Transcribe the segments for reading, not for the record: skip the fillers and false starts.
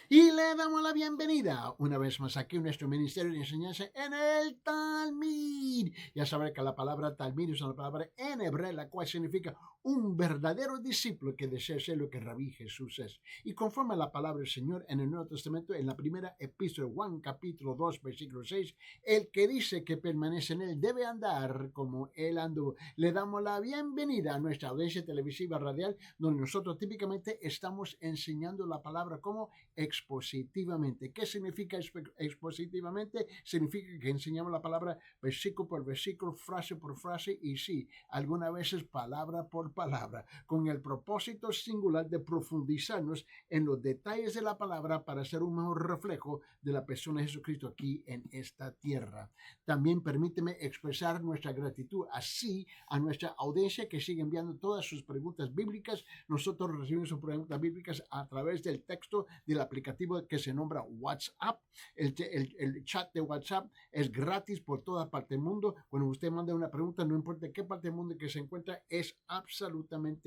Y le damos la bienvenida una vez más aquí en nuestro ministerio de enseñanza en el Talmud. Ya sabrá que la palabra Talmud es una palabra en hebreo, la cual significa un verdadero discípulo que desea ser lo que Rabí Jesús es. Y conforme a la palabra del Señor en el Nuevo Testamento, en la primera epístola de Juan, capítulo 2, versículo 6, el que dice que permanece en él debe andar como él anduvo. Le damos la bienvenida a nuestra audiencia televisiva radial, donde nosotros típicamente estamos enseñando la palabra como expositivamente. ¿Qué significa expositivamente? Significa que enseñamos la palabra versículo por versículo, frase por frase y sí, algunas veces palabra por palabra, con el propósito singular de profundizarnos en los detalles de la palabra para ser un mejor reflejo de la persona de Jesucristo aquí en esta tierra. También permíteme expresar nuestra gratitud así a nuestra audiencia que sigue enviando todas sus preguntas bíblicas. Nosotros recibimos sus preguntas bíblicas a través del texto del aplicativo que se nombra WhatsApp. El chat de WhatsApp es gratis por toda parte del mundo. Cuando usted manda una pregunta, no importa qué parte del mundo que se encuentra, es absolutamente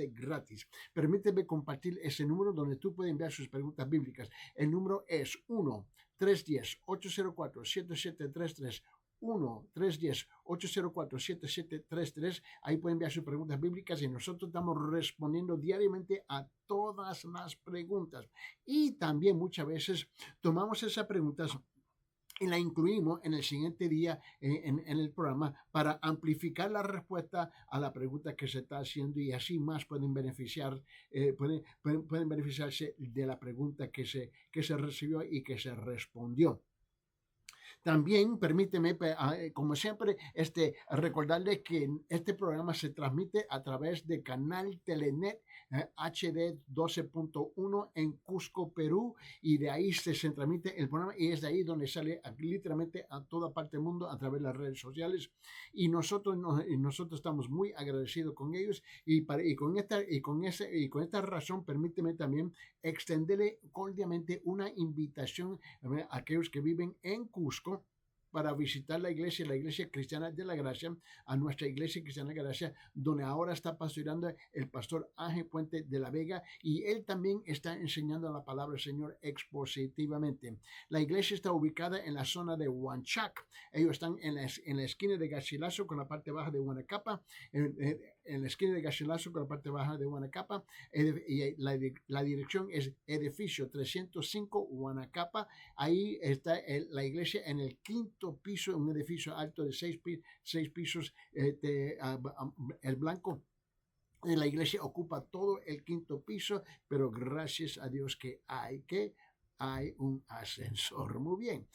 gratis. Permíteme compartir ese número donde tú puedes enviar sus preguntas bíblicas. El número es 1-310-804-7733. 1-310-804-7733. Ahí pueden enviar sus preguntas bíblicas y nosotros estamos respondiendo diariamente a todas las preguntas. Y también muchas veces tomamos esas preguntas y la incluimos en el siguiente día en el programa para amplificar la respuesta a la pregunta que se está haciendo y así más pueden pueden beneficiarse de la pregunta que se recibió y que se respondió. También permíteme, como siempre, recordarles que este programa se transmite a través de canal Telenet HD 12.1 en Cusco, Perú, y de ahí se transmite el programa y es de ahí donde sale literalmente a toda parte del mundo a través de las redes sociales. Y nosotros estamos muy agradecidos con ellos y con esta razón permíteme también extenderle cordialmente una invitación a aquellos que viven en Cusco para visitar la iglesia cristiana de la gracia, a nuestra iglesia cristiana de la gracia, donde ahora está pastoreando el pastor Ángel Puente de la Vega, y él también está enseñando la palabra del Señor expositivamente. La iglesia está ubicada en la zona de Huanchac. Ellos están en la esquina de Garcilaso con la parte baja de Huanacapa, en la esquina de Garcilaso con la parte baja de Huanacapa, y la dirección es edificio 305 Huanacapa. Ahí está la iglesia en el quinto piso, un edificio alto de seis pisos, el blanco. La iglesia ocupa todo el quinto piso, pero gracias a Dios que hay un ascensor. Muy bien.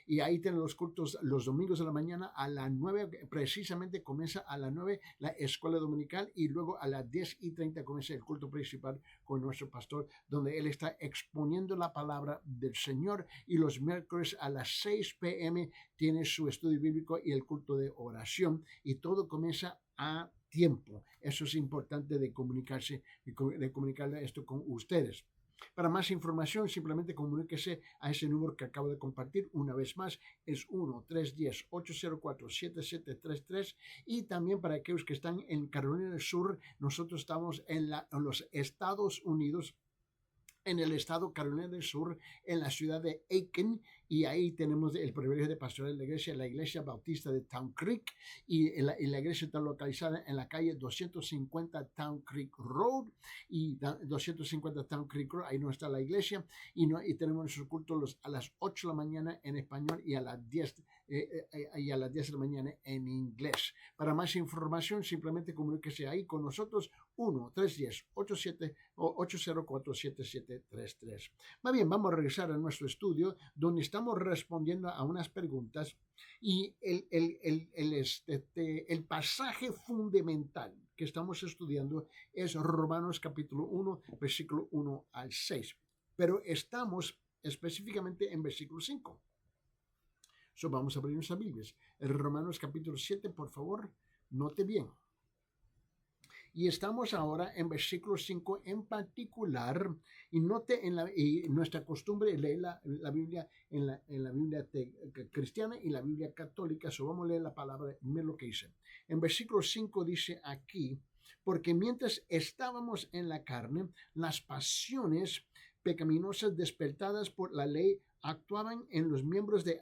Y ahí tienen los cultos los domingos de la mañana a las 9, precisamente comienza a las 9 la escuela dominical y luego a las 10:30 comienza el culto principal con nuestro pastor, donde él está exponiendo la palabra del Señor, y los miércoles a las 6 p.m. tiene su estudio bíblico y el culto de oración, y todo comienza a tiempo. Eso es importante de comunicarle esto con ustedes. Para más información, simplemente comuníquese a ese número que acabo de compartir. Una vez más, es 1-310-804-7733. Y también para aquellos que están en Carolina del Sur, nosotros estamos en los Estados Unidos, en el estado Carolina del Sur, en la ciudad de Aiken, y ahí tenemos el privilegio de pastorear la iglesia bautista de Town Creek, y la iglesia está localizada en la calle 250 Town Creek Road, y 250 Town Creek Road, ahí no está la iglesia, y tenemos nuestros cultos a las 8 de la mañana en español y a las 10 de la mañana en inglés. Para más información, simplemente comuníquese ahí con nosotros, 1-310-804-7733. Más bien, vamos a regresar a nuestro estudio, donde estamos respondiendo a unas preguntas, y el pasaje fundamental que estamos estudiando es Romanos capítulo 1, versículo 1 al 6. Pero estamos específicamente en versículo 5. Vamos a abrir nuestras Biblias. En Romanos capítulo 7, por favor, note bien. Y estamos ahora en versículo 5 en particular, y note y nuestra costumbre leer la Biblia en la Biblia cristiana y la Biblia católica. Vamos a leer la palabra, miren lo que dice. En versículo 5 dice aquí: porque mientras estábamos en la carne, las pasiones pecaminosas despertadas por la ley actuaban en los miembros de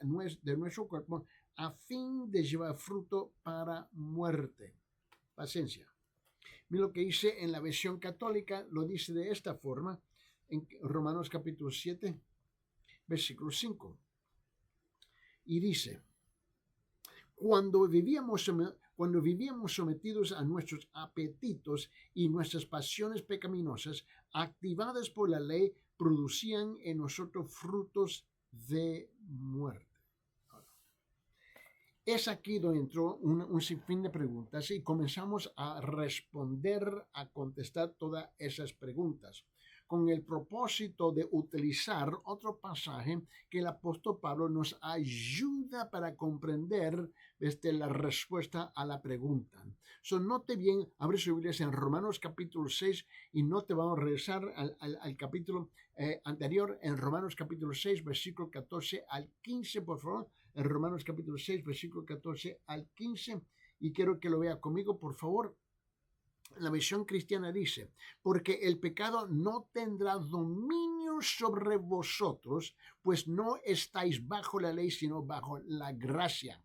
nuestro cuerpo a fin de llevar fruto para muerte. Paciencia. Mira lo que dice en la versión católica, lo dice de esta forma, en Romanos capítulo 7, versículo 5. Y dice, cuando vivíamos sometidos a nuestros apetitos y nuestras pasiones pecaminosas, activadas por la ley, producían en nosotros frutos de muerte. Es aquí donde entró un sinfín de preguntas y comenzamos a responder, a contestar todas esas preguntas, con el propósito de utilizar otro pasaje que el apóstol Pablo nos ayuda para comprender la respuesta a la pregunta. Note bien, abre su Biblia en Romanos capítulo 6 y no te vamos a regresar al capítulo anterior, en Romanos capítulo 6, versículo 14 al 15, por favor. En Romanos capítulo 6, versículo 14 al 15, y quiero que lo vea conmigo, por favor. La versión cristiana dice, porque el pecado no tendrá dominio sobre vosotros, pues no estáis bajo la ley, sino bajo la gracia.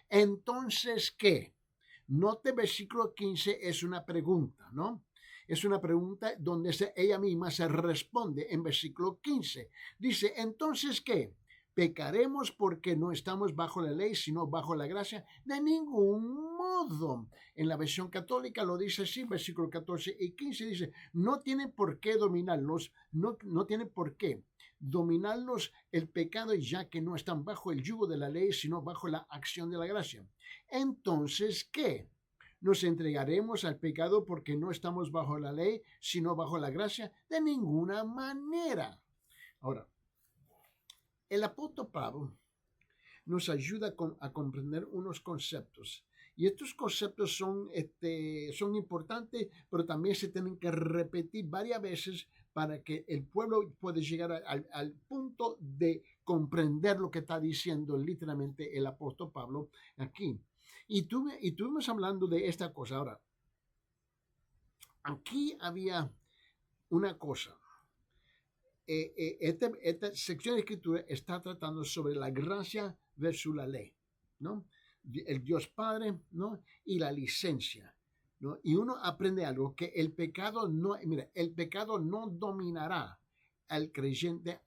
Entonces, ¿qué? Note versículo 15 es una pregunta, ¿no? Es una pregunta donde ella misma se responde en versículo 15. Dice, entonces, ¿qué? ¿Pecaremos porque no estamos bajo la ley, sino bajo la gracia? De ningún modo. En la versión católica lo dice así, versículo 14 y 15 dice, no tiene por qué dominarlos, no tiene por qué dominarlos el pecado, ya que no están bajo el yugo de la ley, sino bajo la acción de la gracia. Entonces, ¿qué? ¿Nos entregaremos al pecado porque no estamos bajo la ley, sino bajo la gracia? De ninguna manera. Ahora, el apóstol Pablo nos ayuda a comprender unos conceptos. Y estos conceptos son importantes, pero también se tienen que repetir varias veces para que el pueblo pueda llegar al punto de comprender lo que está diciendo literalmente el apóstol Pablo aquí. Y estuvimos hablando de esta cosa. Ahora, aquí había una cosa. Esta sección de escritura está tratando sobre la gracia versus la ley, ¿no? El Dios Padre, ¿no? Y la licencia, ¿no? Y uno aprende algo, que el pecado no dominará al creyente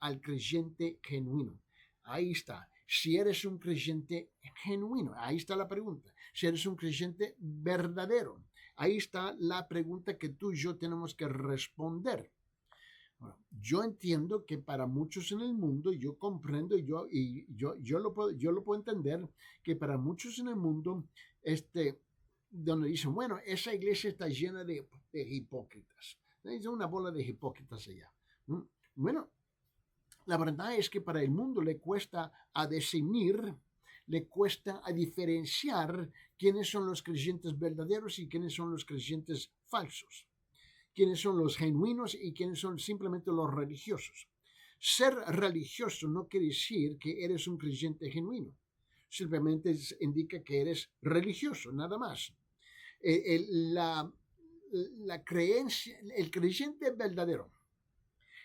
genuino. Ahí está. Si eres un creyente genuino, ahí está la pregunta. Si eres un creyente verdadero, ahí está la pregunta que tú y yo tenemos que responder. Bueno, yo entiendo que para muchos en el mundo, yo comprendo yo lo puedo entender, que para muchos en el mundo, donde dicen, bueno, esa iglesia está llena de hipócritas. Hay una bola de hipócritas allá. Bueno, la verdad es que para el mundo le cuesta a definir, le cuesta a diferenciar quiénes son los creyentes verdaderos y quiénes son los creyentes falsos. Quiénes son los genuinos y quiénes son simplemente los religiosos. Ser religioso no quiere decir que eres un creyente genuino. Simplemente indica que eres religioso, nada más. La creencia, el creyente verdadero,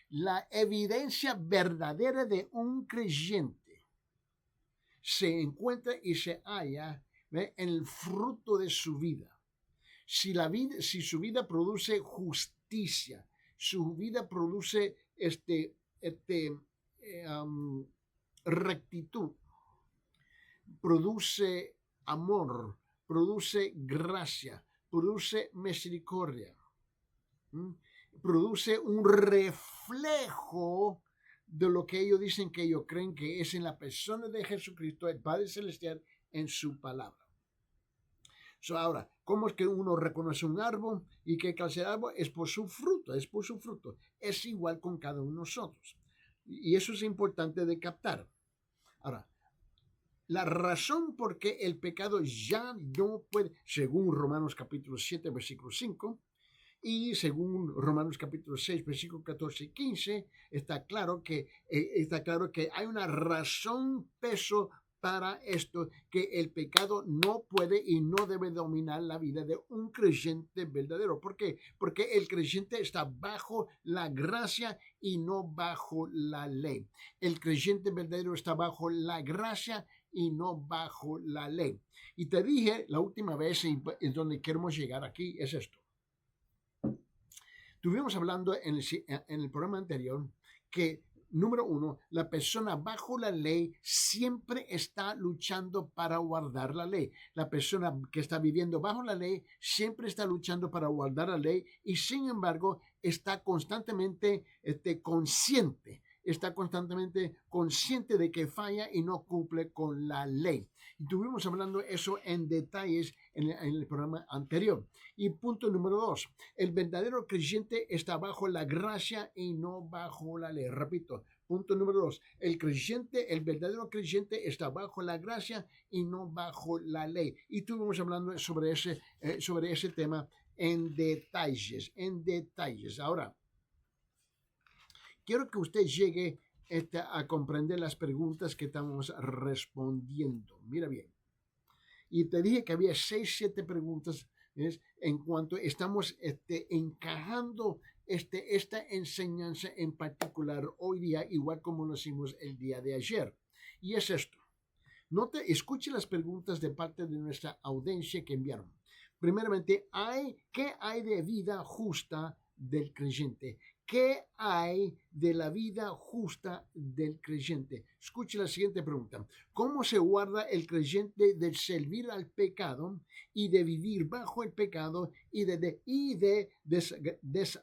la evidencia verdadera de un creyente se encuentra y se halla en el fruto de su vida. Si su vida produce justicia, su vida produce rectitud, produce amor, produce gracia, produce misericordia, produce un reflejo de lo que ellos dicen que ellos creen que es en la persona de Jesucristo, el Padre Celestial, en su palabra. Ahora, ¿cómo es que uno reconoce un árbol y qué clase de árbol? Es por su fruto, es por su fruto. Es igual con cada uno de nosotros. Y eso es importante de captar. Ahora, la razón por qué el pecado ya no puede, según Romanos capítulo 7, versículo 5, y según Romanos capítulo 6, versículo 14 y 15, está claro que hay una razón, peso para esto, que el pecado no puede y no debe dominar la vida de un creyente verdadero. ¿Por qué? Porque el creyente está bajo la gracia y no bajo la ley. El creyente verdadero está bajo la gracia y no bajo la ley. Y te dije la última vez, y en donde queremos llegar aquí, es esto. Estuvimos hablando en el programa anterior que, número uno, la persona bajo la ley siempre está luchando para guardar la ley. La persona que está viviendo bajo la ley siempre está luchando para guardar la ley y, sin embargo, está constantemente consciente. Está constantemente consciente de que falla y no cumple con la ley. Y estuvimos hablando eso en detalles en el programa anterior. Y punto número 2, el verdadero creyente está bajo la gracia y no bajo la ley. Repito, punto número 2, el verdadero creyente está bajo la gracia y no bajo la ley. Y estuvimos hablando sobre ese tema en detalles. Ahora, quiero que usted llegue a comprender las preguntas que estamos respondiendo. Mira bien. Y te dije que había 6, 7 preguntas en cuanto estamos encajando esta enseñanza en particular hoy día, igual como lo hicimos el día de ayer. Y es esto. Escuche las preguntas de parte de nuestra audiencia que enviaron. Primeramente, ¿qué hay de vida justa del creyente? ¿Qué hay de la vida justa del creyente? Escuche la siguiente pregunta. ¿Cómo se guarda el creyente de servir al pecado y de vivir bajo el pecado y de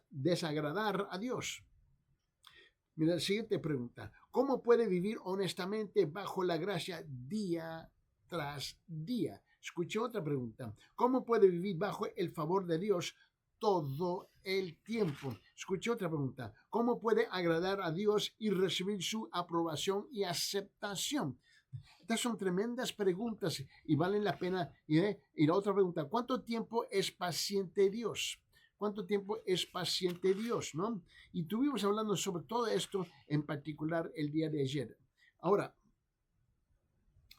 desagradar a Dios? Mira la siguiente pregunta. ¿Cómo puede vivir honestamente bajo la gracia día tras día? Escuche otra pregunta. ¿Cómo puede vivir bajo el favor de Dios todo el tiempo? Escuche otra pregunta. ¿Cómo puede agradar a Dios y recibir su aprobación y aceptación? Estas son tremendas preguntas y valen la pena. Y la otra pregunta, ¿cuánto tiempo es paciente Dios? ¿Cuánto tiempo es paciente Dios? ¿No? Y estuvimos hablando sobre todo esto en particular el día de ayer. Ahora,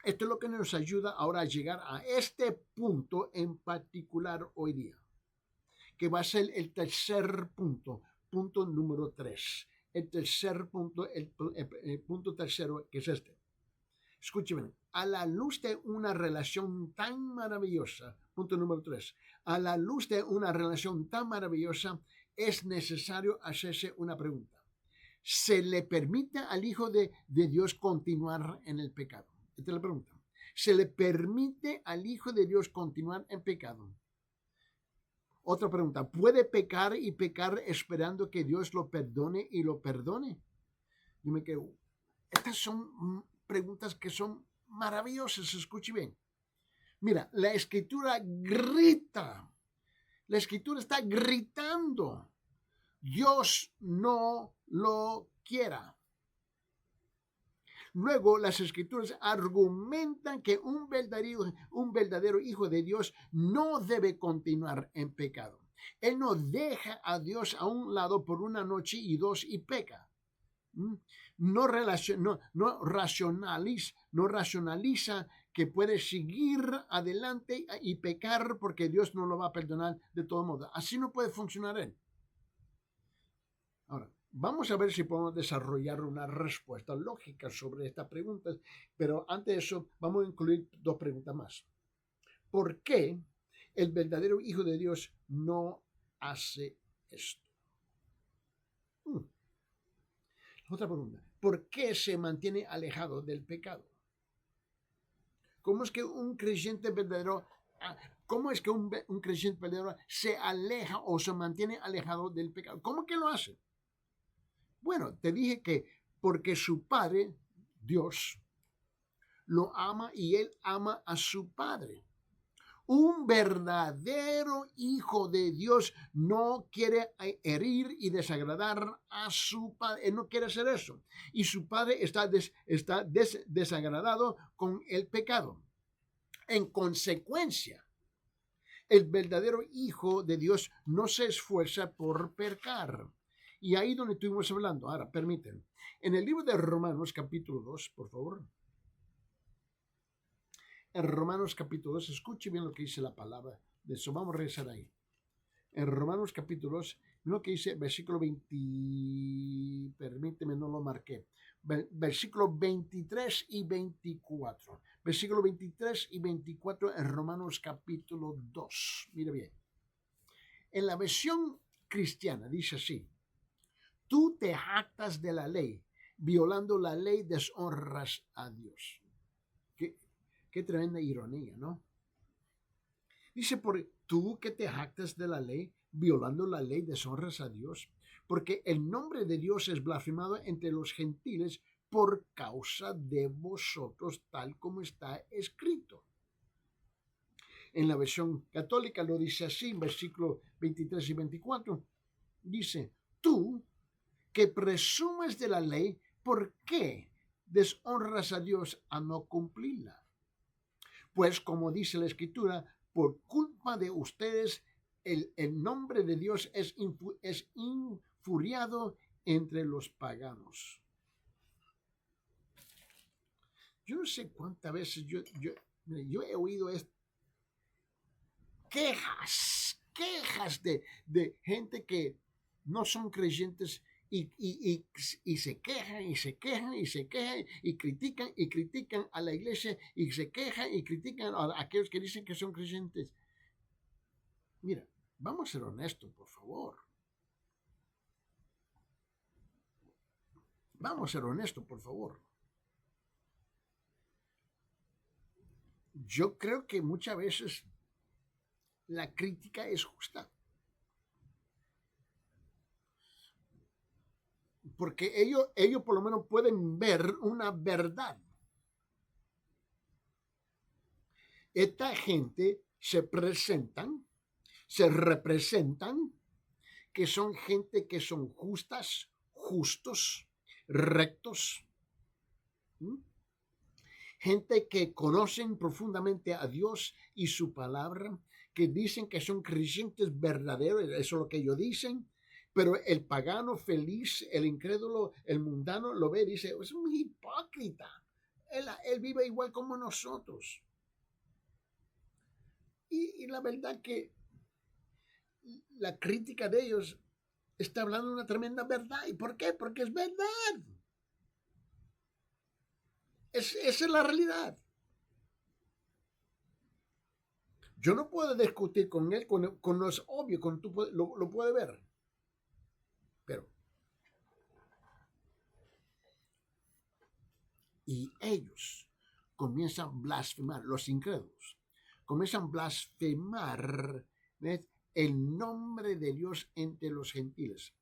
esto es lo que nos ayuda ahora a llegar a este punto en particular hoy día, que va a ser el tercer punto número 3. El tercer punto, el punto tercero, que es este. Escúcheme, a la luz de una relación tan maravillosa, punto número 3, a la luz de una relación tan maravillosa, es necesario hacerse una pregunta. ¿Se le permite al Hijo de Dios continuar en el pecado? Esta es la pregunta. ¿Se le permite al Hijo de Dios continuar en pecado? Otra pregunta, ¿puede pecar y pecar esperando que Dios lo perdone y lo perdone? Yo me quedo, estas son preguntas que son maravillosas, escuche bien. Mira, la Escritura grita, la Escritura está gritando, Dios no lo quiera. Luego las Escrituras argumentan que un verdadero hijo de Dios no debe continuar en pecado. Él no deja a Dios a un lado por una noche y dos y peca. No racionaliza que puede seguir adelante y pecar porque Dios no lo va a perdonar de todo modo. Así no puede funcionar él. Ahora, vamos a ver si podemos desarrollar una respuesta lógica sobre estas preguntas, pero antes de eso vamos a incluir 2 preguntas más. ¿Por qué el verdadero Hijo de Dios no hace esto? Otra pregunta. ¿Por qué se mantiene alejado del pecado? ¿Cómo es que un creyente verdadero se aleja o se mantiene alejado del pecado? ¿Cómo que lo hace? Bueno, te dije que porque su Padre, Dios, lo ama y él ama a su Padre. Un verdadero hijo de Dios no quiere herir y desagradar a su padre. Él no quiere hacer eso. Y su padre está desagradado con el pecado. En consecuencia, el verdadero hijo de Dios no se esfuerza por pecar. Y ahí donde estuvimos hablando. Ahora, permítanme. En el libro de Romanos, capítulo 2, por favor. En Romanos capítulo 2, escuche bien lo que dice la palabra de eso. Vamos a regresar ahí. En Romanos capítulo 2, lo que dice versículo 20, permíteme, no lo marqué. Versículo 23 y 24. Versículo 23 y 24 en Romanos capítulo 2. Mira bien. En la versión cristiana dice así: tú te jactas de la ley, violando la ley deshonras a Dios. Qué tremenda ironía, ¿no? Dice, por tú que te jactas de la ley, violando la ley deshonras a Dios, porque el nombre de Dios es blasfemado entre los gentiles por causa de vosotros, tal como está escrito. En la versión católica lo dice así, en versículos 23 y 24, dice, tú que presumes de la ley, ¿por qué deshonras a Dios a no cumplirla? Pues como dice la Escritura, por culpa de ustedes el nombre de Dios es infuriado entre los paganos. Yo no sé cuántas veces yo he oído quejas de gente que no son creyentes y se quejan y se quejan y se quejan y critican a la iglesia y se quejan y critican a aquellos que dicen que son creyentes. Mira, vamos a ser honestos, por favor. Vamos a ser honestos, por favor. Yo creo que muchas veces la crítica es justa. Porque ellos por lo menos pueden ver una verdad. Esta gente se representan, que son gente que son justos, rectos, gente que conocen profundamente a Dios y su palabra, que dicen que son creyentes verdaderos, eso es lo que ellos dicen, pero el pagano feliz, el incrédulo, el mundano lo ve y dice, es un hipócrita, él vive igual como nosotros. Y la verdad que la crítica de ellos está hablando de una tremenda verdad. ¿Y por qué? Porque es verdad. Esa es la realidad. Yo no puedo discutir con él con lo obvio, con tú lo puedes ver. Pero y ellos comienzan a blasfemar, los incrédulos, comienzan a blasfemar, ¿ves?, el nombre de Dios entre los gentiles.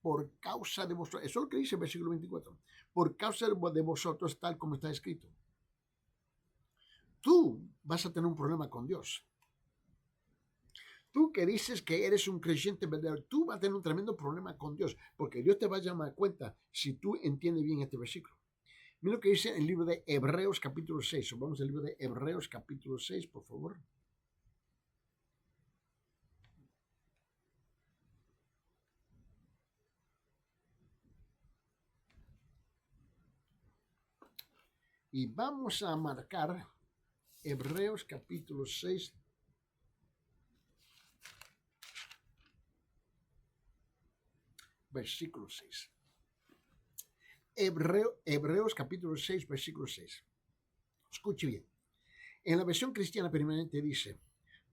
Por causa de vosotros, eso es lo que dice el versículo 24, por causa de vosotros, tal como está escrito. Tú vas a tener un problema con Dios. Tú que dices que eres un creyente verdadero, tú vas a tener un tremendo problema con Dios, porque Dios te va a llamar a cuenta si tú entiendes bien este versículo. Mira lo que dice en el libro de Hebreos capítulo 6. Vamos al libro de Hebreos capítulo 6, por favor. Y vamos a marcar Hebreos capítulo 6. Versículo 6. Hebreos capítulo 6, versículo 6. Escuche bien. En la versión cristiana permanente dice,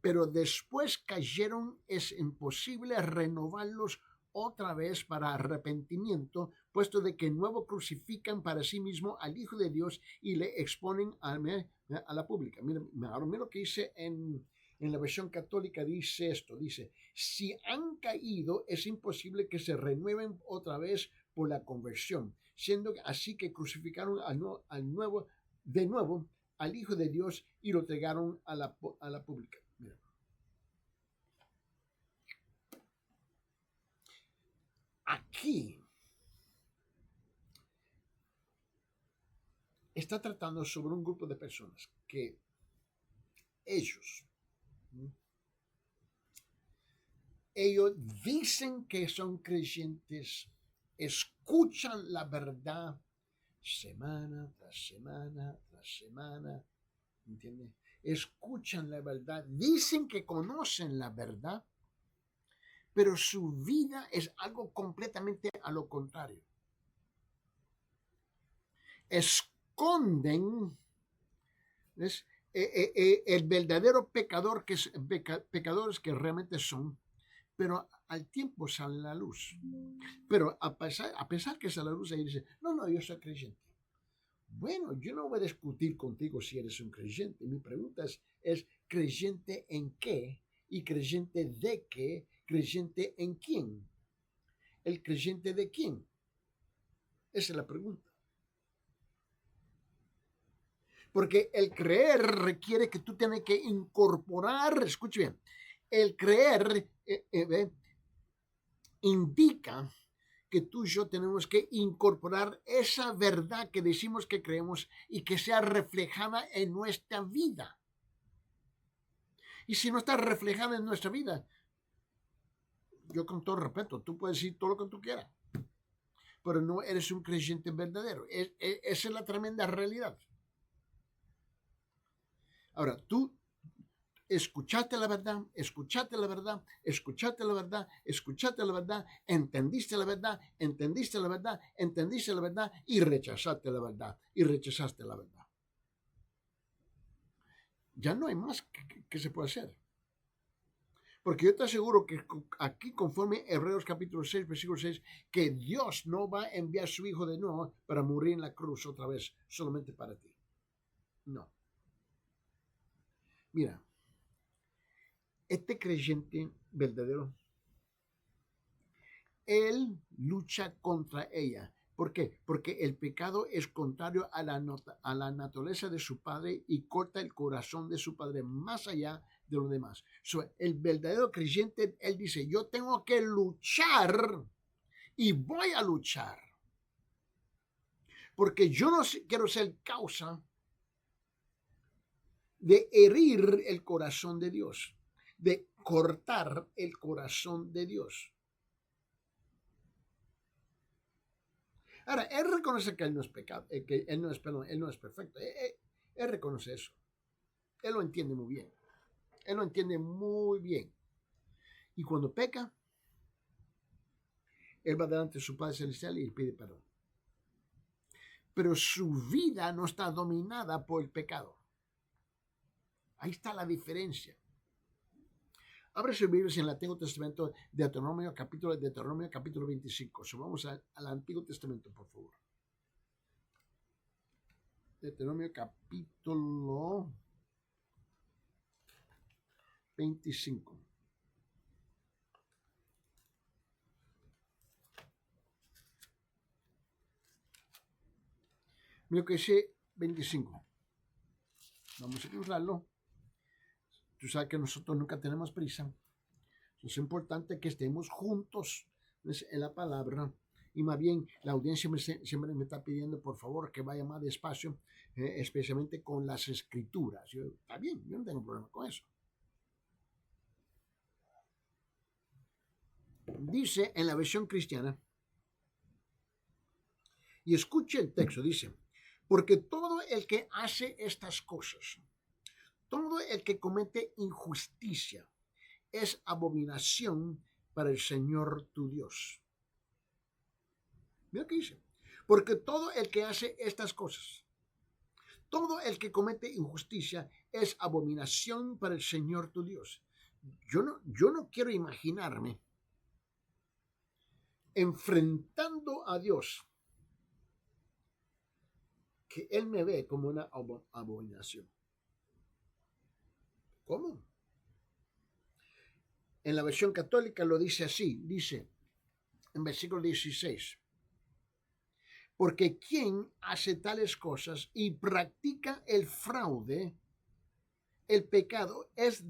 pero después cayeron, es imposible renovarlos otra vez para arrepentimiento, puesto de que nuevo crucifican para sí mismo al Hijo de Dios y le exponen a la pública. Mira lo que dice en la versión católica, dice esto, dice, si han caído, es imposible que se renueven otra vez por la conversión, siendo así que crucificaron de nuevo al Hijo de Dios y lo entregaron a la pública. Mira. Aquí está tratando sobre un grupo de personas que ellos dicen que son creyentes, escuchan la verdad semana tras semana tras semana, ¿entiende? Escuchan la verdad, dicen que conocen la verdad, pero su vida es algo completamente a lo contrario. Esconden, ¿ves? El verdadero pecador pecadores que realmente son, pero al tiempo sale la luz. Pero a pesar que sale la luz, ahí dice, no, yo soy creyente. Bueno, yo no voy a discutir contigo si eres un creyente. Mi pregunta es ¿creyente en qué? ¿Y creyente de qué? ¿Creyente en quién? ¿El creyente de quién? Esa es la pregunta. Porque el creer requiere que tú tienes que incorporar, escuche bien, el creer indica que tú y yo tenemos que incorporar esa verdad que decimos que creemos y que sea reflejada en nuestra vida. Y si no está reflejada en nuestra vida, yo con todo respeto, tú puedes decir todo lo que tú quieras, pero no eres un creyente verdadero. Esa es la tremenda realidad. Ahora, tú escuchaste la verdad, escuchaste la verdad, escuchaste la verdad, escuchaste la verdad, entendiste la verdad, entendiste la verdad, entendiste la verdad y rechazaste la verdad y rechazaste la verdad. Ya no hay más que se puede hacer. Porque yo te aseguro que aquí, conforme Hebreos capítulo 6, versículo 6, que Dios no va a enviar a su Hijo de nuevo para morir en la cruz otra vez, solamente para ti. No. Mira, este creyente verdadero, él lucha contra ella. ¿Por qué? Porque el pecado es contrario a la naturaleza de su padre y corta el corazón de su padre más allá de lo demás. El verdadero creyente, él dice, yo tengo que luchar y voy a luchar. Porque yo no quiero ser causa de herir el corazón de Dios, de cortar el corazón de Dios. Ahora, él reconoce que él no es pecado, que él no es, perdón, él no es perfecto. Él reconoce eso. Él lo entiende muy bien. Él lo entiende muy bien. Y cuando peca, él va delante de su Padre Celestial y pide perdón. Pero su vida no está dominada por el pecado. Ahí está la diferencia. Abre sus Biblias en el Antiguo Testamento, Deuteronomio capítulo 25. Vamos al Antiguo Testamento, por favor. Deuteronomio capítulo 25. Mira que dice 25. Vamos a encontrarlo. Tú sabes que nosotros nunca tenemos prisa. Es importante que estemos juntos en la palabra. Y más bien, la audiencia siempre me está pidiendo, por favor, que vaya más despacio, especialmente con las escrituras. Está bien, yo no tengo problema con eso. Dice en la versión cristiana, y escuche el texto, dice, porque todo el que hace estas cosas, todo el que comete injusticia, es abominación para el Señor tu Dios. Mira qué dice. Porque todo el que hace estas cosas, todo el que comete injusticia, es abominación para el Señor tu Dios. Yo no quiero imaginarme enfrentando a Dios que Él me ve como una abominación. ¿Cómo? En la versión católica lo dice así, dice en versículo 16, porque quien hace tales cosas y practica el fraude, el pecado es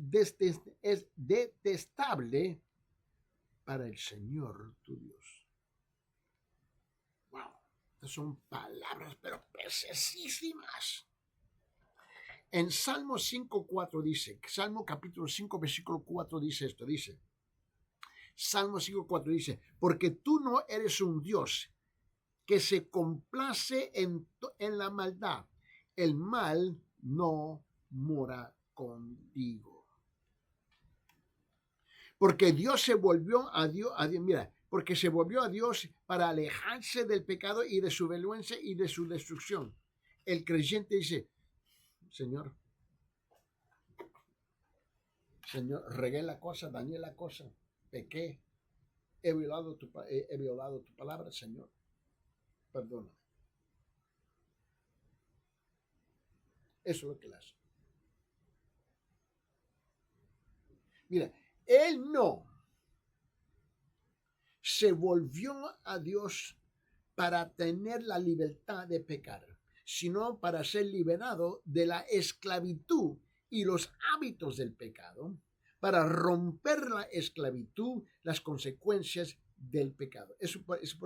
detestable para el Señor tu Dios. Wow, estas son palabras pero precisísimas. En Salmo 5:4 dice, Salmo capítulo 5 versículo 4 dice esto, dice, Salmo 5:4 dice, porque tú no eres un Dios que se complace en la maldad, el mal no mora contigo. Porque Dios se volvió a Dios, mira, porque se volvió a Dios para alejarse del pecado y de su vergüenza y de su destrucción. El creyente dice, Señor, regué la cosa, dañé la cosa, pequé, he violado tu palabra, Señor, perdóname. Eso es lo que él hace. Mira, él no se volvió a Dios para tener la libertad de pecar, sino para ser liberado de la esclavitud y los hábitos del pecado, para romper la esclavitud, las consecuencias del pecado. Eso es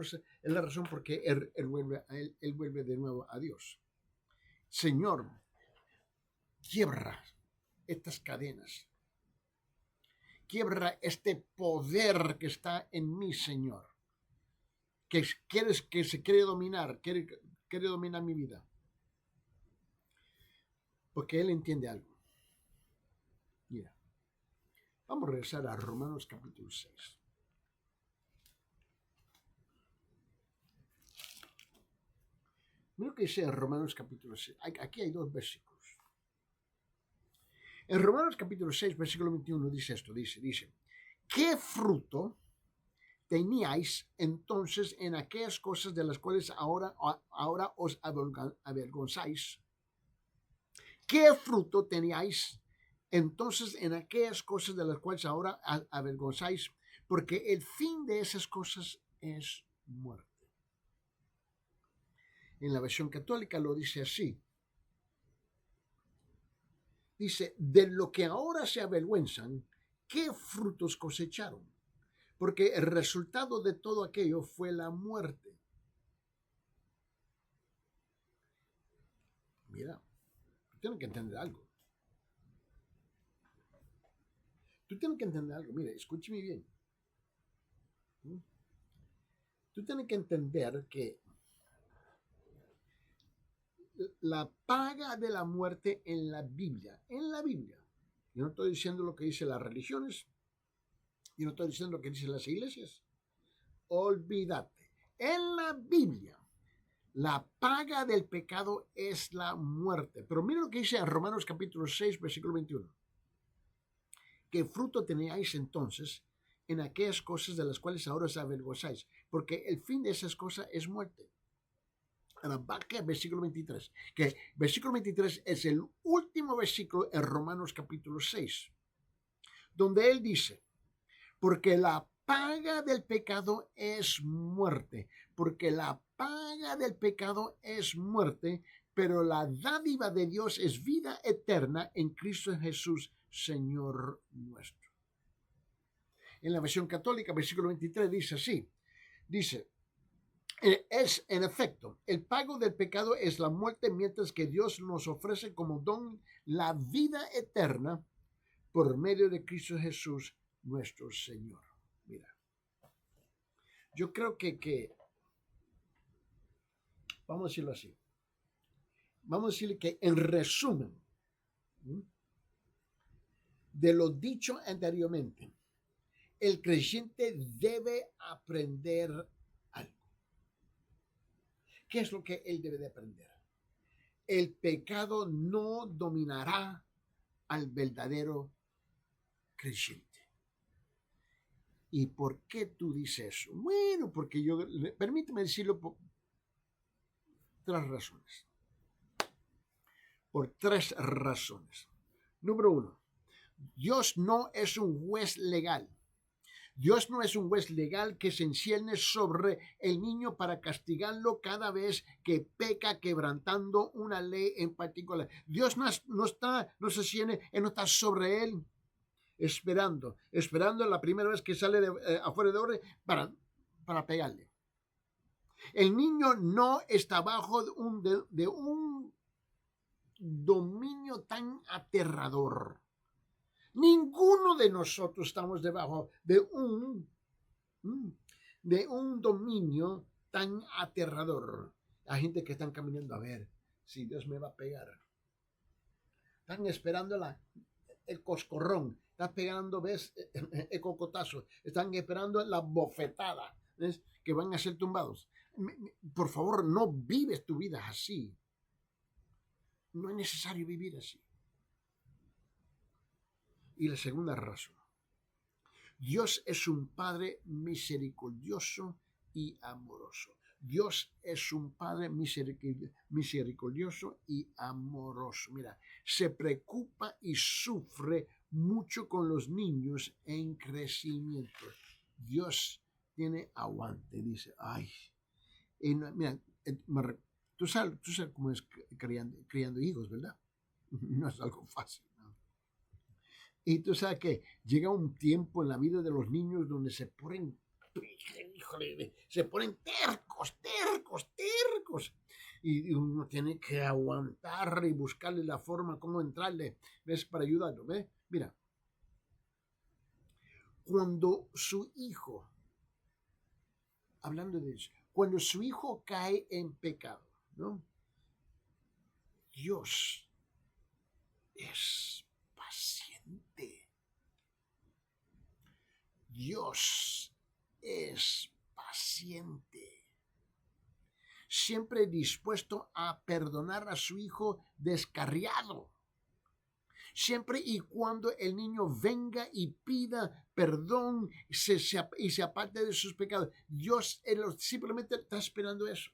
la razón por qué él vuelve de nuevo a Dios. Señor, quiebra estas cadenas. Quiebra este poder que está en mí, Señor. Que se quiere dominar, quiere dominar mi vida. Porque Él entiende algo. Mira, vamos a regresar a Romanos capítulo 6. Mira lo que dice en Romanos capítulo 6. Aquí hay dos versículos. En Romanos capítulo 6, versículo 21 dice esto, dice, ¿qué fruto teníais entonces en aquellas cosas de las cuales ahora os avergonzáis? ¿Qué fruto teníais entonces en aquellas cosas de las cuales ahora avergonzáis? Porque el fin de esas cosas es muerte. En la versión católica lo dice así. Dice, de lo que ahora se avergüenzan, ¿qué frutos cosecharon? Porque el resultado de todo aquello fue la muerte. Mira, tú tienes que entender algo. Mira, escúcheme bien. Tú tienes que entender que la paga de la muerte en la Biblia, yo no estoy diciendo lo que dicen las religiones, yo no estoy diciendo lo que dicen las iglesias, olvídate, en la Biblia, la paga del pecado es la muerte. Pero mira lo que dice en Romanos capítulo 6, versículo 21. ¿Qué fruto teníais entonces en aquellas cosas de las cuales ahora os avergonzáis? Porque el fin de esas cosas es muerte. Ahora baja al versículo 23, que versículo 23 es el último versículo en Romanos capítulo 6, donde él dice, porque la paga del pecado es muerte, porque la paga del pecado es muerte, pero la dádiva de Dios es vida eterna en Cristo Jesús, Señor nuestro. En la versión católica, versículo 23 dice así, dice, es en efecto, el pago del pecado es la muerte, mientras que Dios nos ofrece como don la vida eterna por medio de Cristo Jesús, nuestro Señor. Mira, yo creo que vamos a decirlo así, vamos a decirle que en resumen de lo dicho anteriormente, el creyente debe aprender algo. ¿Qué es lo que él debe de aprender? El pecado no dominará al verdadero creyente. ¿Y por qué tú dices eso? Bueno, porque permíteme decirlo por tres razones. Por tres razones. Número uno, Dios no es un juez legal. Dios no es un juez legal que se encierne sobre el niño para castigarlo cada vez que peca quebrantando una ley en particular. Dios no se cierne, no está sobre él esperando la primera vez que sale afuera de orden para pegarle. El niño no está bajo de un dominio tan aterrador. Ninguno de nosotros estamos debajo de un dominio tan aterrador. Hay gente que están caminando a ver si Dios me va a pegar. están esperando el coscorrón, están pegando, ¿ves? El cocotazo, están esperando la bofetada, ¿ves? Que van a ser tumbados. Por favor, no vives tu vida así. No es necesario vivir así. Y la segunda razón. Dios es un Padre misericordioso y amoroso. Dios es un Padre misericordioso y amoroso. Mira, se preocupa y sufre mucho con los niños en crecimiento. Dios tiene aguante, dice, ay. Y no, mira, tú sabes cómo es criando hijos, ¿verdad? No es algo fácil. Y tú sabes que llega un tiempo en la vida de los niños donde se ponen, híjole, se ponen tercos. Y uno tiene que aguantar y buscarle la forma como entrarle, ¿ves? Para ayudarlo, ¿ves? Mira, cuando su hijo, hablando de eso, cuando su hijo cae en pecado, ¿no? Dios es paciente. Dios es paciente, siempre dispuesto a perdonar a su hijo descarriado. Siempre y cuando el niño venga y pida perdón y se aparte de sus pecados, Dios simplemente está esperando eso.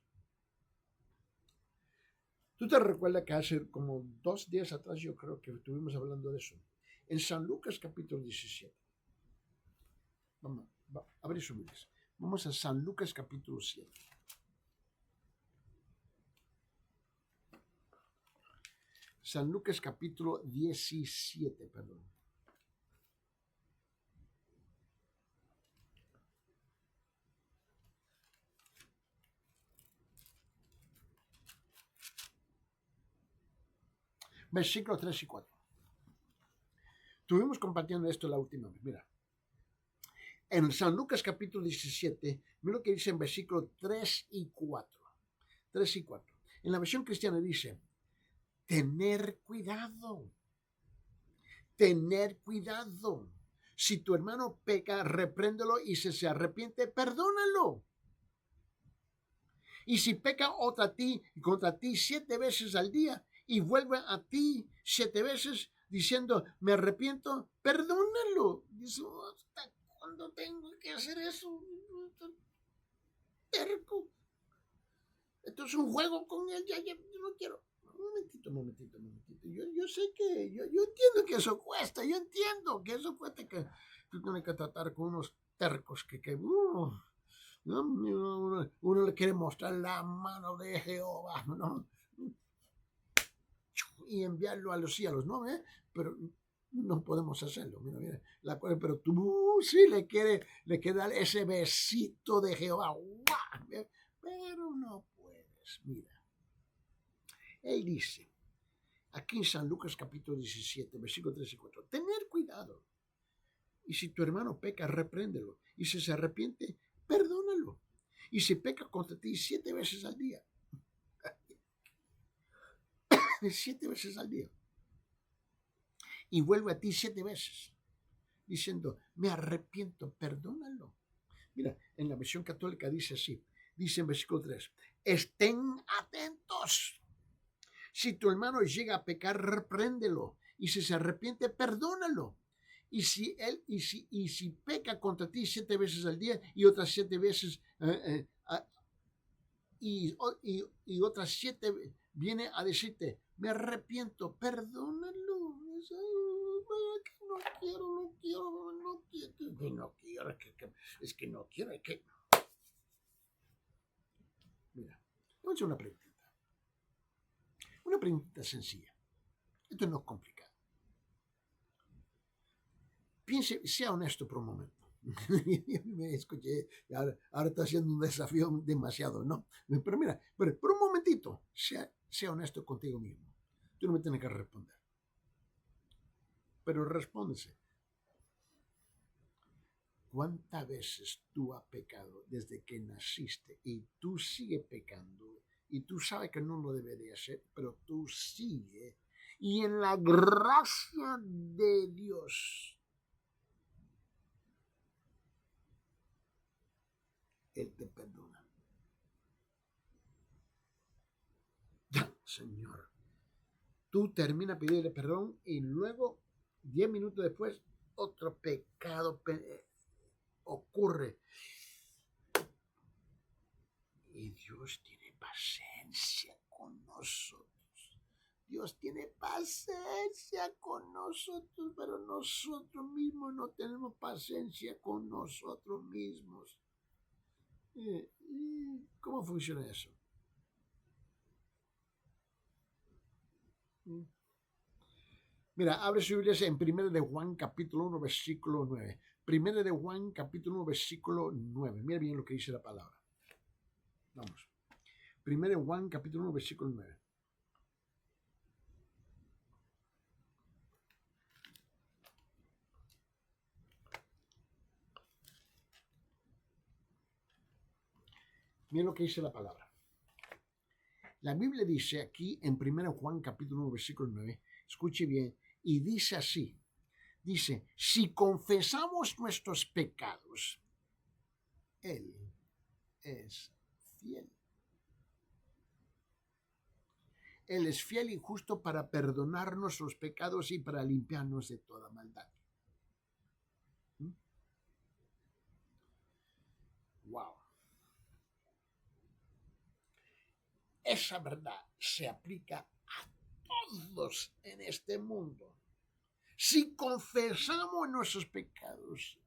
¿Tú te recuerdas que hace como 2 días atrás yo creo que estuvimos hablando de eso? En San Lucas capítulo 17. Vamos a abrir su Biblia. Vamos a San Lucas capítulo 7. San Lucas capítulo 17, perdón. Versículos 3 y 4. Estuvimos compartiendo esto la última vez. Mira. En San Lucas capítulo 17, mira lo que dice en versículos 3 y 4. 3 y 4. En la versión cristiana dice, tener cuidado. Tener cuidado. Si tu hermano peca, repréndelo y si se arrepiente, perdónalo. Y si peca contra ti 7 veces al día y vuelve a ti 7 veces diciendo, me arrepiento, perdónalo. Dice, ¿hasta cuándo tengo que hacer eso? Terco. Esto es un juego con él, ya no quiero. Un momentito. Yo sé que, yo entiendo que eso cuesta, que tú tienes que tratar con unos tercos que uno le quiere mostrar la mano de Jehová, ¿no? Y enviarlo a los cielos, ¿no? Pero no podemos hacerlo, mira, pero tú sí le quieres dar ese besito de Jehová, pero no puedes, mira. Él dice, aquí en San Lucas capítulo 17, versículo 3 y 4, tener cuidado. Y si tu hermano peca, repréndelo. Y si se arrepiente, perdónalo. Y si peca contra ti 7 veces al día. 7 veces al día. Y vuelve a ti 7 veces. Diciendo, me arrepiento, perdónalo. Mira, en la versión católica dice así. Dice en versículo 3, estén atentos. Si tu hermano llega a pecar, repréndelo. Y si se arrepiente, perdónalo. Y si peca contra ti 7 veces al día y otras 7 veces y otras 7 viene a decirte, me arrepiento, perdónalo. Es que no quiero. Mira, voy a hacer una pregunta. Una pregunta sencilla. Esto no es complicado. Piense, sea honesto por un momento. Me escuché, ahora está haciendo un desafío demasiado, ¿no? Pero mira, por un momentito, sea honesto contigo mismo. Tú no me tienes que responder. Pero respóndese. ¿Cuántas veces tú has pecado desde que naciste y tú sigues pecando? Y tú sabes que no lo deberías hacer, pero tú sigues. y en la gracia de Dios, Él te perdona. Ya, Señor. Tú terminas pidiendo perdón y luego, 10 minutos después, otro pecado ocurre. Y Dios tiene paciencia con nosotros. Dios tiene paciencia con nosotros, pero nosotros mismos no tenemos paciencia con nosotros mismos. ¿Cómo funciona eso? Mira, abre su Biblia en 1 de Juan capítulo 1 versículo 9. 1 de Juan capítulo 1 versículo 9. Mira bien lo que dice la palabra. Vamos. 1 de Juan capítulo 1 versículo 9. Mira lo que dice la palabra. La Biblia dice aquí en 1 Juan capítulo 1 versículo 9, escuche bien, y dice así, dice, si confesamos nuestros pecados, Él es fiel. Él es fiel y justo para perdonarnos los pecados y para limpiarnos de toda maldad. Wow. Esa verdad se aplica a todos en este mundo. Si confesamos nuestros pecados,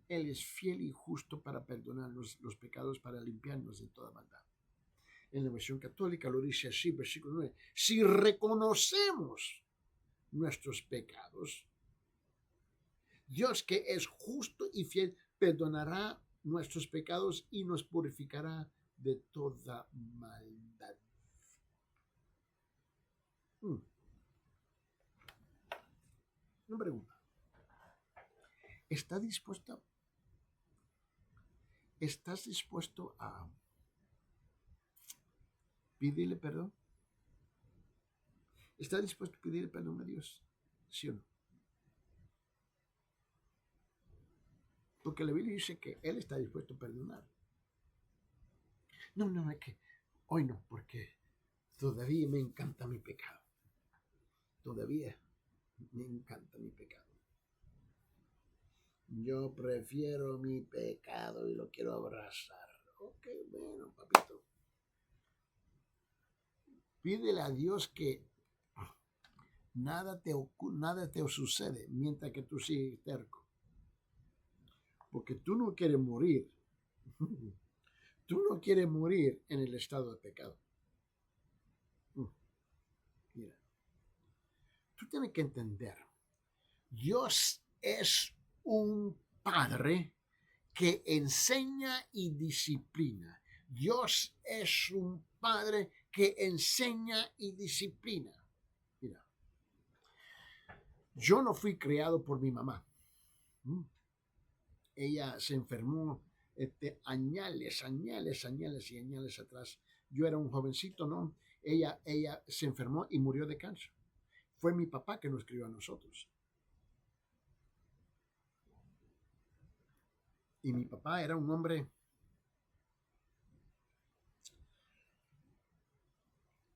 Él es fiel y justo para perdonarnos los pecados, para limpiarnos de toda maldad. En la versión católica lo dice así, versículo 9. Si reconocemos nuestros pecados, Dios, que es justo y fiel, perdonará nuestros pecados y nos purificará de toda maldad. Una pregunta. ¿Estás dispuesto a pedirle perdón? ¿Estás dispuesto a pedirle perdón a Dios? ¿Sí o no? Porque la Biblia dice que Él está dispuesto a perdonar. No, es que hoy no, porque todavía me encanta mi pecado. Todavía me encanta mi pecado. Yo prefiero mi pecado y lo quiero abrazar. Ok, bueno, papito. Pídele a Dios que nada te sucede mientras que tú sigues terco. Porque tú no quieres morir. Tú no quieres morir en el estado de pecado. Mira, tú tienes que entender. Dios es un padre que enseña y disciplina. Dios es un padre que enseña y disciplina. Mira, yo no fui criado por mi mamá. Ella se enfermó añales atrás. Yo era un jovencito, ¿no? Ella se enfermó y murió de cáncer. Fue mi papá que nos crió a nosotros. Y mi papá era un hombre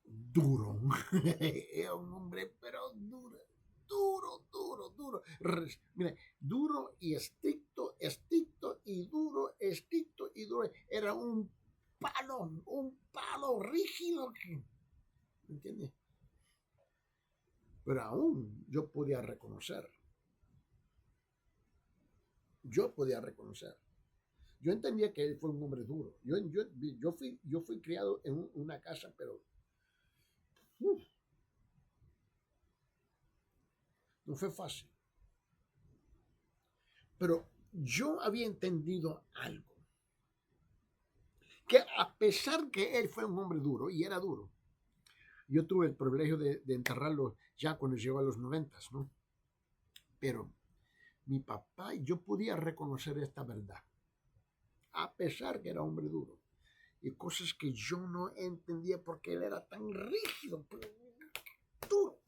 duro. Era un hombre, pero duro. Mira, duro y estricto y duro, estricto y duro. Era un palo rígido. ¿Me entiendes? Pero aún yo podía reconocer. Yo entendía que él fue un hombre duro. Yo fui criado en una casa, pero no fue fácil. Pero yo había entendido algo. Que a pesar que él fue un hombre duro, y era duro, yo tuve el privilegio de enterrarlo ya cuando llegó a los 90, ¿no? Pero mi papá, yo podía reconocer esta verdad. A pesar que era hombre duro. Y cosas que yo no entendía porque él era tan rígido, duro.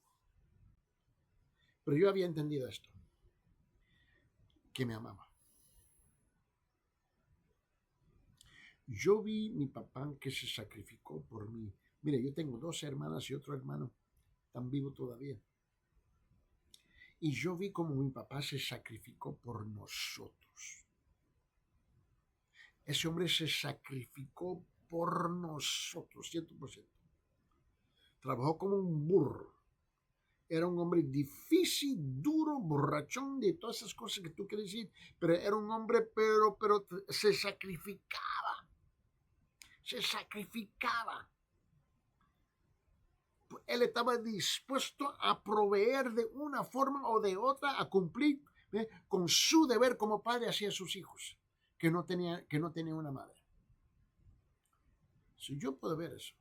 Pero yo había entendido esto, que me amaba. Yo vi mi papá que se sacrificó por mí. Mire, yo tengo 2 hermanas y otro hermano, tan vivo todavía. Y yo vi como mi papá se sacrificó por nosotros. Ese hombre se sacrificó por nosotros, 100%. Trabajó como un burro. Era un hombre difícil, duro, borrachón, de todas esas cosas que tú quieres decir. Pero era un hombre, pero se sacrificaba. Se sacrificaba. Él estaba dispuesto a proveer de una forma o de otra, a cumplir con su deber como padre hacia sus hijos, que no tenía una madre. Si yo puedo ver eso,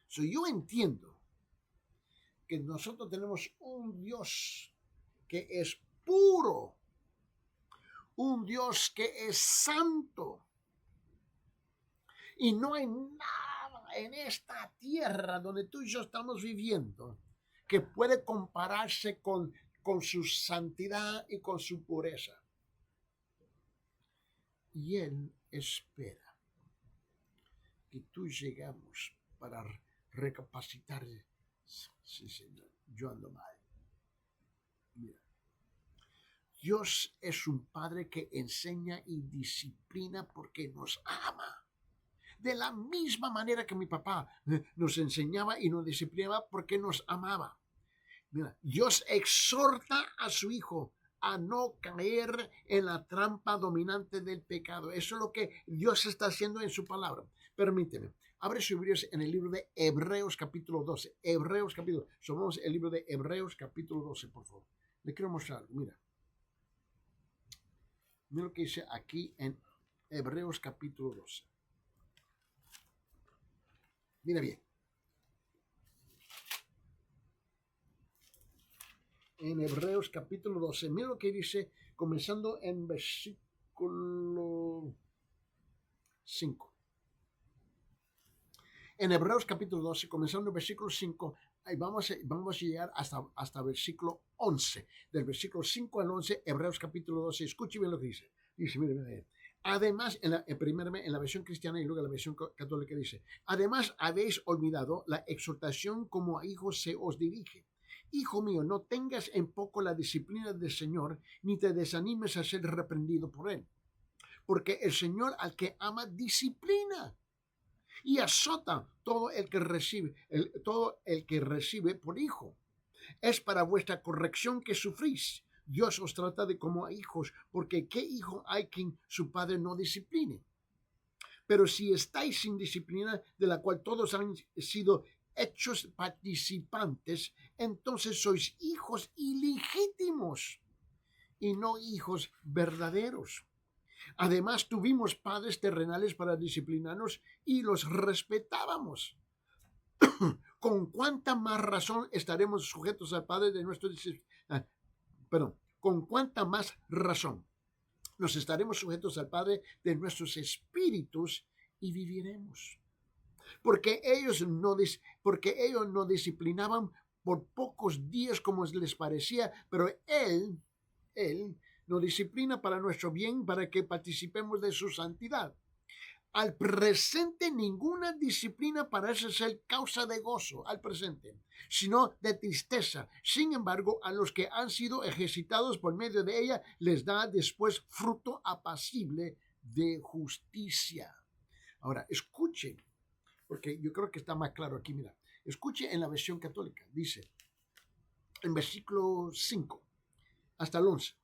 si yo entiendo que nosotros tenemos un Dios que es puro, un Dios que es santo, y no hay nada en esta tierra donde tú y yo estamos viviendo que puede compararse con su santidad y con su pureza. Y Él espera que tú llegamos para recapacitar. Sí, Señor, yo ando mal. Mira, Dios es un Padre que enseña y disciplina porque nos ama. De la misma manera que mi papá nos enseñaba y nos disciplinaba porque nos amaba. Mira, Dios exhorta a su hijo a no caer en la trampa dominante del pecado. Eso es lo que Dios está haciendo en su palabra. Permíteme. Abre sus Biblias en el libro de Hebreos capítulo 12. Hebreos capítulo. Somos el libro de Hebreos capítulo 12, por favor. Le quiero mostrar. Mira. Mira lo que dice aquí en Hebreos capítulo 12. Mira bien. En Hebreos capítulo 12. Mira lo que dice, comenzando en versículo 5. En Hebreos capítulo 12, comenzando en versículo 5, ahí vamos a llegar hasta versículo 11. Del versículo 5 al 11, Hebreos capítulo 12. Escuche bien lo que dice. Dice, mire. Además, en la versión cristiana y luego en la versión católica dice, además habéis olvidado la exhortación como a hijos se os dirige. Hijo mío, no tengas en poco la disciplina del Señor, ni te desanimes a ser reprendido por Él. Porque el Señor al que ama disciplina y azota todo el que recibe por hijo. Es para vuestra corrección que sufrís. Dios os trata de como a hijos, porque ¿qué hijo hay quien su padre no discipline? Pero si estáis sin disciplina, de la cual todos han sido hechos participantes, entonces sois hijos ilegítimos y no hijos verdaderos. Además, tuvimos padres terrenales para disciplinarnos y los respetábamos. ¿Con cuánta más razón estaremos sujetos al Padre de nuestro ¿con cuánta más razón nos estaremos sujetos al Padre de nuestros espíritus y viviremos? Porque ellos no disciplinaban por pocos días como les parecía, pero Él nos disciplina para nuestro bien, para que participemos de su santidad. Al presente ninguna disciplina parece ser causa de gozo, al presente, sino de tristeza. Sin embargo, a los que han sido ejercitados por medio de ella, les da después fruto apacible de justicia. Ahora, escuchen, porque yo creo que está más claro aquí, mira. Escuche en la versión católica, dice, en versículo 5 hasta el 11.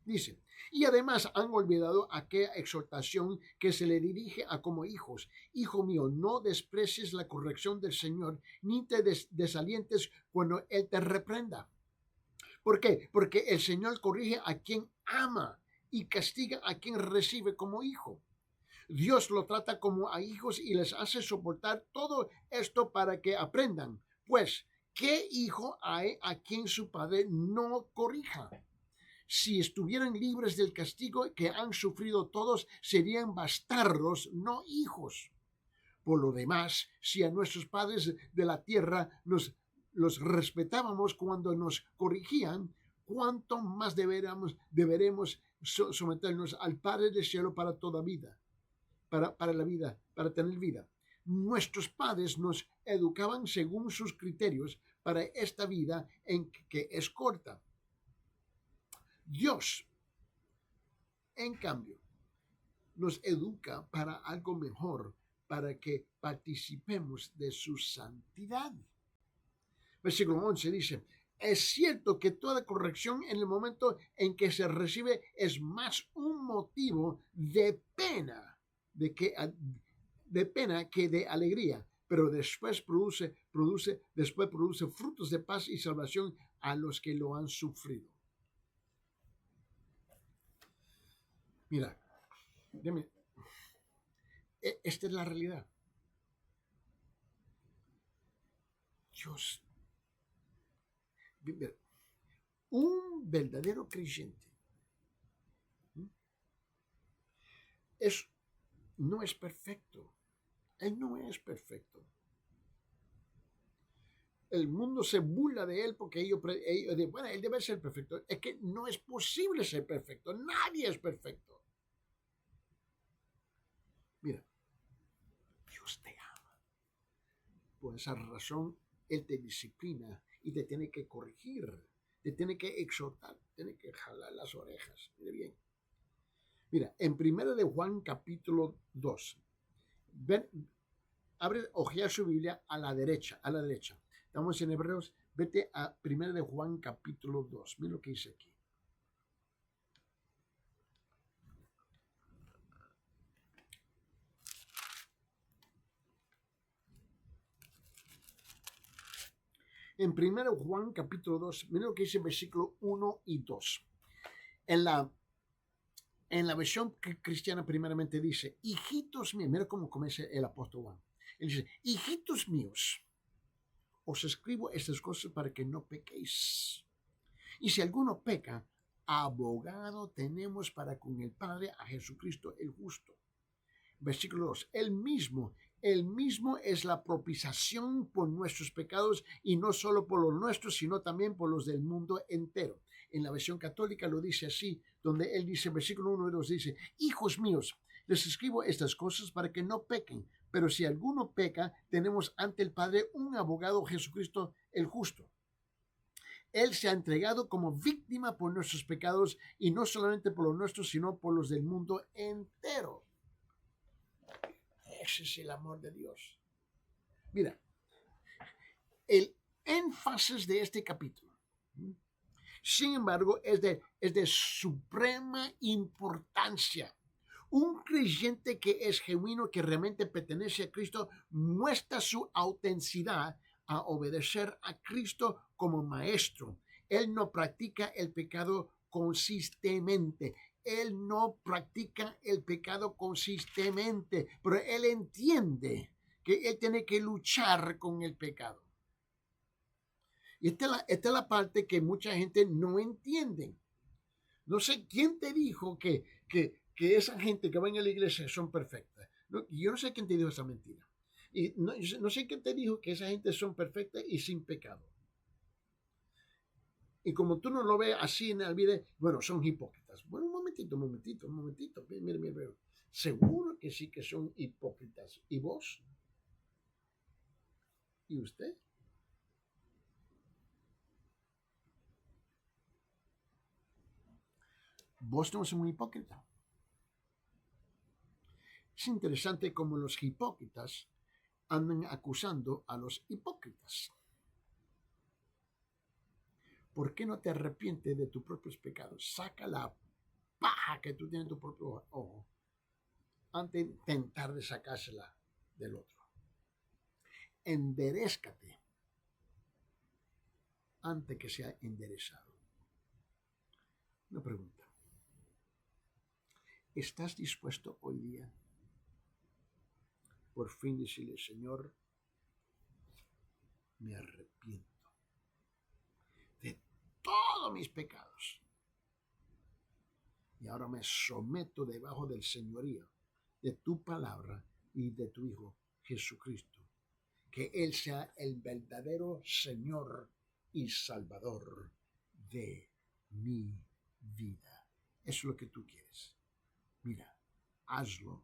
Dice, y además han olvidado aquella exhortación que se le dirige a como hijos. Hijo mío, no desprecies la corrección del Señor, ni te desalientes cuando Él te reprenda. ¿Por qué? Porque el Señor corrige a quien ama y castiga a quien recibe como hijo. Dios lo trata como a hijos y les hace soportar todo esto para que aprendan. Pues, ¿qué hijo hay a quien su padre no corrija? si estuvieran libres del castigo que han sufrido todos, serían bastardos, no hijos. Por lo demás, si a nuestros padres de la tierra los respetábamos cuando nos corrigían, ¿cuánto más deberemos someternos al Padre del cielo para toda vida? Para la vida, para tener vida. Nuestros padres nos educaban según sus criterios para esta vida en que es corta. Dios, en cambio, nos educa para algo mejor, para que participemos de su santidad. Versículo 11 dice, es cierto que toda corrección en el momento en que se recibe es más un motivo de pena, de pena que de alegría, pero después produce frutos de paz y salvación a los que lo han sufrido. Mira, esta es la realidad. Dios, un verdadero creyente no es perfecto. Él no es perfecto. El mundo se burla de él porque ellos bueno, él debe ser perfecto. Es que no es posible ser perfecto. Nadie es perfecto. Mira, Dios te ama. Por esa razón, Él te disciplina y te tiene que corregir, te tiene que exhortar, te tiene que jalar las orejas. Mire bien. Mira, en 1 de Juan capítulo 2, ojea su Biblia a la derecha. Estamos en Hebreos, vete a 1 de Juan capítulo 2. Mira lo que dice aquí. En 1 Juan capítulo 2, mira lo que dice versículo 1 y 2. En la versión cristiana primeramente dice, hijitos míos, mira cómo comienza el apóstol Juan. Él dice, hijitos míos, os escribo estas cosas para que no pequéis. Y si alguno peca, abogado tenemos para con el Padre a Jesucristo el justo. Versículo 2, el mismo es la propiciación por nuestros pecados y no solo por los nuestros, sino también por los del mundo entero. En la versión católica lo dice así, donde él dice, versículo 1 y 2 dice, hijos míos, les escribo estas cosas para que no pequen, pero si alguno peca, tenemos ante el Padre un abogado, Jesucristo el justo. Él se ha entregado como víctima por nuestros pecados y no solamente por los nuestros, sino por los del mundo entero. Ese es el amor de Dios. Mira, el énfasis de este capítulo, sin embargo, es de suprema importancia. Un creyente que es genuino, que realmente pertenece a Cristo, muestra su autenticidad a obedecer a Cristo como maestro. Él no practica el pecado consistentemente. Él no practica el pecado consistentemente, pero él entiende que él tiene que luchar con el pecado. Y esta es la parte que mucha gente no entiende. No sé quién te dijo que esa gente que va a la iglesia son perfectas. Yo no sé quién te dijo esa mentira. Y no sé quién te dijo que esa gente son perfectas y sin pecado. Y como tú no lo ves así en el video, bueno, son hipócritas. Bueno, un momentito. Mire. Seguro que sí que son hipócritas. ¿Y vos? ¿Y usted? Vos no sos un hipócrita. Es interesante cómo los hipócritas andan acusando a los hipócritas. ¿Por qué no te arrepientes de tus propios pecados? Saca la paja que tú tienes en tu propio ojo antes de intentar de sacársela del otro. Enderezcate antes que sea enderezado. Una pregunta. ¿Estás dispuesto hoy día por fin decirle, Señor, me arrepiento de todos mis pecados? y ahora me someto debajo del señorío de tu palabra y de tu Hijo Jesucristo. Que Él sea el verdadero Señor y Salvador de mi vida. Eso es lo que tú quieres. Mira, hazlo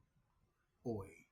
hoy.